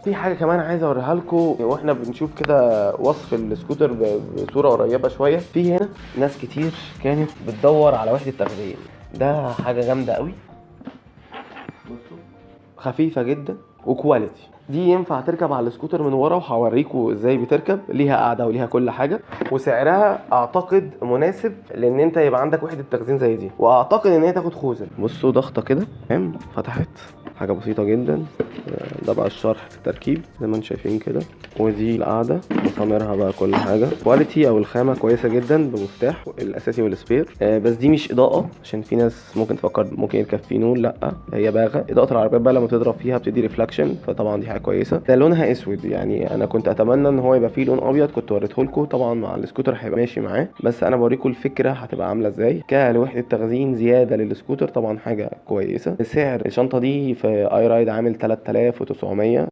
في حاجه كمان عايز اوريها لكم واحنا بنشوف كده وصف السكوتر بصوره قريبه شويه. في هنا ناس كتير كانت بتدور على وحده تخزين، ده حاجه جامده قوي. بصوا خفيفه جدا وكواليتي. دي ينفع تركب على السكوتر من ورا، وهوريكم ازاي بتركب، ليها قاعده وليها كل حاجه، وسعرها اعتقد مناسب لان انت يبقى عندك وحده تخزين زي دي، واعتقد ان هي تاخد خوذه. بصوا ضغطه كده تمام، فتحت، حاجه بسيطه جدا. ده بقى الشرح في التركيب زي ما انتم شايفين كده، ودي القاعده، مساميرها بقى كل حاجه كواليتي، او الخامه كويسه جدا بمفتاح الاساسي والسبير. بس دي مش اضاءه، عشان في ناس ممكن تفكر ممكن يركب فيه نور، لا هي باغه. اضاءه العربيات بقى لما تضرب فيها بتدي ريفلكشن، فطبعا دي حاجه كويسه. ده لونها اسود، يعني انا كنت اتمنى ان هو يبقى فيه لون ابيض، كنت وريته لكم طبعا مع السكوتر هيبقى ماشي معاه، بس انا بوريكم الفكره هتبقى عامله ازاي كوحده تخزين زياده للسكوتر. طبعا حاجه كويسه. سعر الشنطه دي في اي رايد عامل 3900.